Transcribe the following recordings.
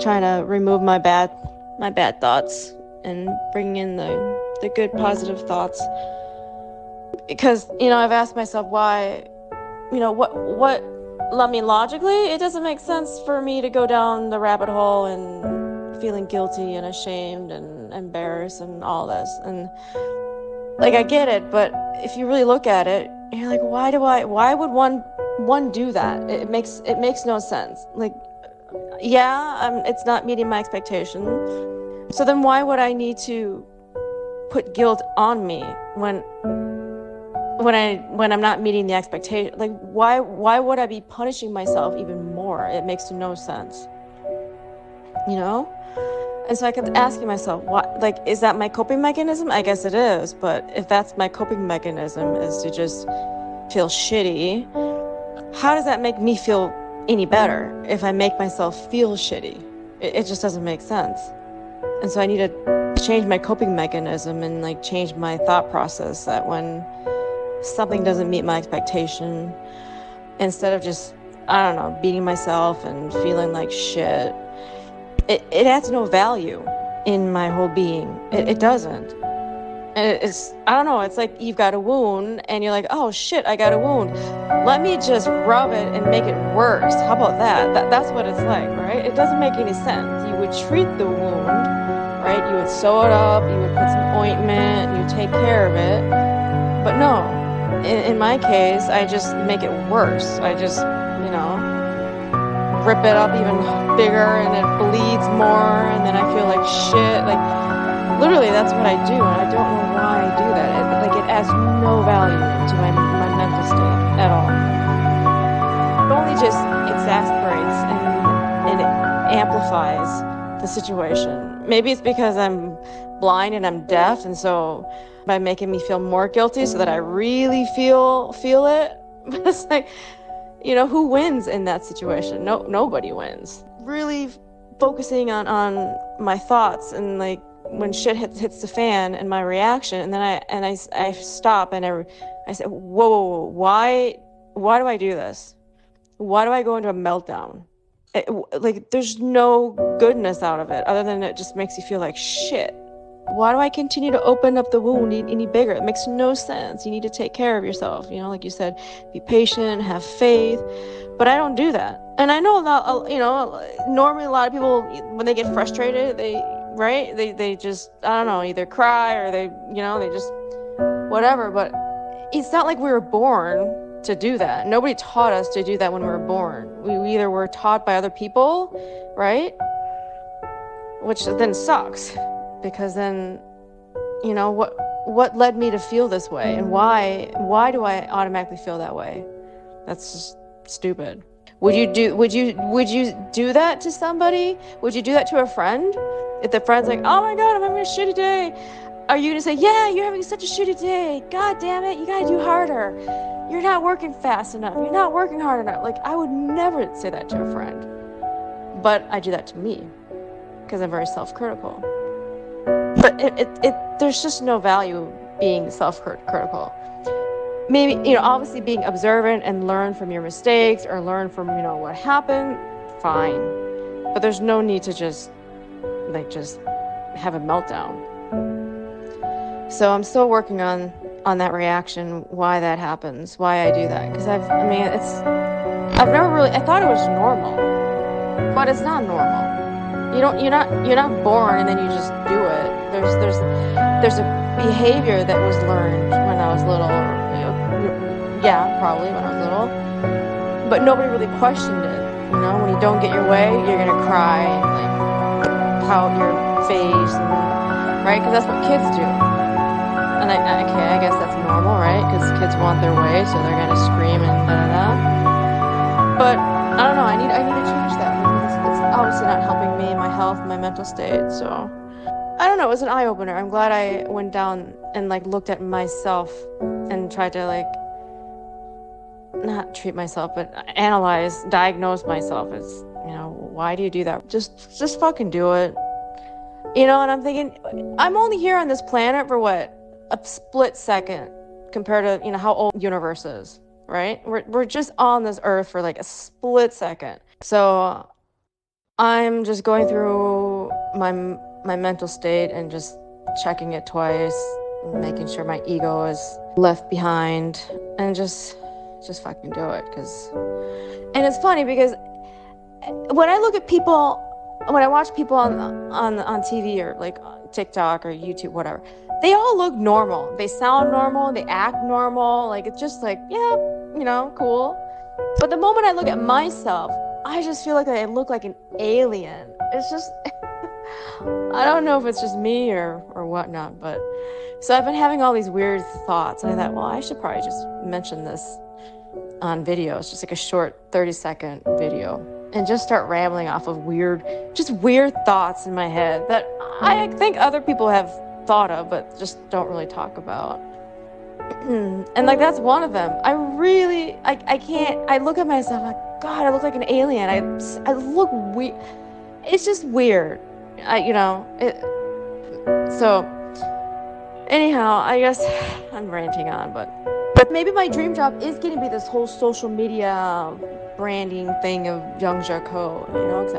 trying to remove my bad thoughts and bring in the good positive thoughts. Because, I've asked myself why, what I mean, logically, it doesn't make sense for me to go down the rabbit hole and feeling guilty and ashamed and embarrassed and all this. And like, I get it, but if you really look at it, you're like, why would one do that? It makes no sense. Like, yeah, it's not meeting my expectation. So then why would I need to put guilt on me when I'm not meeting the expectation? Like, why would I be punishing myself even more? It makes no sense, And so I kept asking myself, what, like, is that my coping mechanism? I guess it is, but if that's my coping mechanism, is to just feel shitty, how does that make me feel any better if I make myself feel shitty? It just doesn't make sense. And so I need to change my coping mechanism and like change my thought process, that when something doesn't meet my expectation, instead of just, I don't know, beating myself and feeling like shit, it adds no value in my whole being. It doesn't. And it's, I don't know, it's like you've got a wound and you're like, oh shit, I got a wound. Let me just rub it and make it worse. How about that? That's what it's like, right? It doesn't make any sense. You would treat the wound, right? You would sew it up, you would put some ointment, you take care of it. But no, in my case, I just make it worse. I just, rip it up even bigger and it bleeds more, and then I feel like shit. Like, literally, that's what I do, and I don't know why I do that. It adds no value to my mental state at all. It only just exasperates and it amplifies the situation. Maybe it's because I'm blind and I'm deaf, and so by making me feel more guilty so that I really feel it. But it's like, who wins in that situation? Nobody wins. Really focusing on my thoughts and like when shit hits the fan and my reaction, and then I stop and I say, whoa, why do I do this? Why do I go into a meltdown? There's no goodness out of it other than it just makes you feel like shit. Why do I continue to open up the wound any bigger? It makes no sense. You need to take care of yourself. Like you said, be patient, have faith. But I don't do that. And I know a lot, normally a lot of people, when they get frustrated, they just, I don't know, either cry or they just whatever. But it's not like we were born to do that. Nobody taught us to do that when we were born. We either were taught by other people, right? Which then sucks. Because then, what led me to feel this way, and why do I automatically feel that way? That's just stupid. Would you do that to somebody? Would you do that to a friend? If the friend's like, oh my God, I'm having a shitty day, are you gonna say, yeah, you're having such a shitty day, God damn it, you gotta do harder, you're not working fast enough, you're not working hard enough? Like, I would never say that to a friend, but I do that to me because I'm very self-critical. But there's just no value being self-critical. Maybe, obviously being observant and learn from your mistakes or learn from, what happened, fine. But there's no need to just have a meltdown. So I'm still working on that reaction, why that happens, why I do that. Because I thought it was normal, but it's not normal. You're not born and then you just do it. There's a behavior that was learned when I was little. Probably when I was little. But nobody really questioned it. When you don't get your way, you're gonna cry and like pout your face, right? Because that's what kids do. And I guess that's normal, right? Because kids want their way, so they're gonna scream and da-da-da. But I don't know. I need to change that. It's obviously not helping me, my health, my mental state. So I don't know. It was an eye opener. I'm glad I went down and like looked at myself and tried to like not treat myself, but diagnose myself as, why do you do that? Just fucking do it. And I'm thinking, I'm only here on this planet for what? A split second compared to, how old the universe is, right? We're just on this earth for like a split second. So I'm just going through my mental state and just checking it twice, making sure my ego is left behind, and just fucking do it. And it's funny because when I look at people, when I watch people on TV or like TikTok or YouTube, whatever, they all look normal. They sound normal. They act normal. Like, it's just like, yeah, cool. But the moment I look at myself, I just feel like I look like an alien. It's just, I don't know if it's just me or whatnot, but so I've been having all these weird thoughts, and I thought, well, I should probably just mention this on video. It's just like a short 30-second video, and just start rambling off of weird thoughts in my head that I think other people have thought of, but just don't really talk about. And like, that's one of them. I can't, I look at myself like, God, I look like an alien. I look weird. It's just weird. So anyhow, I guess I'm ranting on, but maybe my dream job is going to be this whole social media branding thing of Young Jaco, because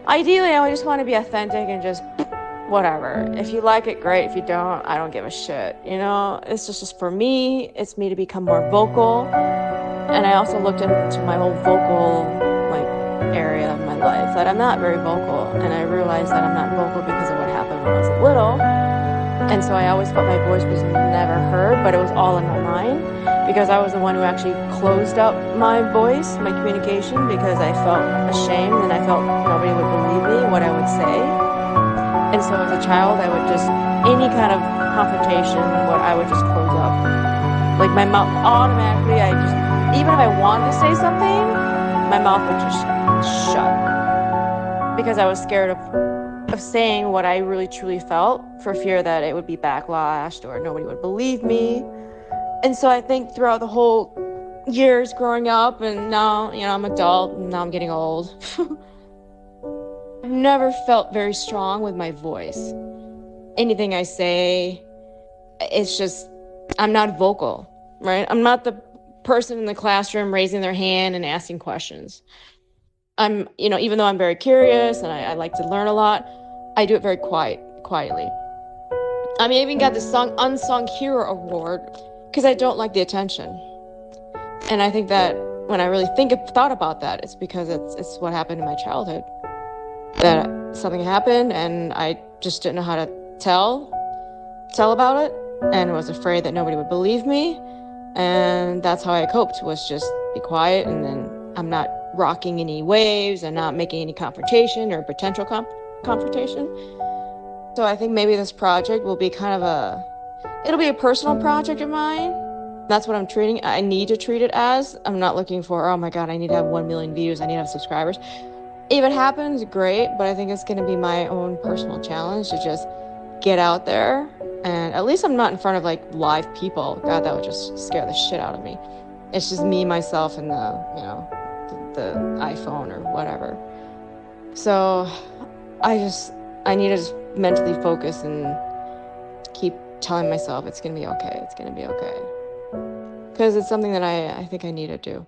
ideally, I just want to be authentic and just whatever. If you like it, great. If you don't, I don't give a shit. It's just for me. It's me to become more vocal. And I also looked into my whole vocal area of my life, that I'm not very vocal, and I realized that I'm not vocal because of what happened when I was little. And so I always felt my voice was never heard, but it was all in my mind, because I was the one who actually closed up my voice, my communication, because I felt ashamed and I felt nobody would believe me, what I would say. And so as a child, I would just, any kind of confrontation, I would just close up. Like, my mouth automatically, even if I wanted to say something, my mouth would just shut. Because I was scared of saying what I really truly felt, for fear that it would be backlashed or nobody would believe me. And so I think throughout the whole years growing up, and now, I'm adult, and now I'm getting old, I've never felt very strong with my voice. Anything I say, it's just, I'm not vocal, right? I'm not the person in the classroom raising their hand and asking questions. I'm, even though I'm very curious and I like to learn a lot, I do it very quietly. I even got this Unsung Hero Award because I don't like the attention. And I think that when I really thought about that, it's because it's what happened in my childhood. That something happened and I just didn't know how to tell about it, and was afraid that nobody would believe me. And that's how I coped, was just be quiet, and then I'm not rocking any waves and not making any confrontation or potential confrontation. So I think maybe this project will be it'll be a personal project of mine. That's what I need to treat it as. I'm not looking for, oh my God, I need to have 1 million views, I need to have subscribers. If it happens, great, but I think it's going to be my own personal challenge to just get out there. And at least I'm not in front of live people. God, that would just scare the shit out of me. It's just me, myself, and the iPhone or whatever. So I need to just mentally focus and keep telling myself it's going to be okay. It's going to be okay. Because it's something that I think I need to do.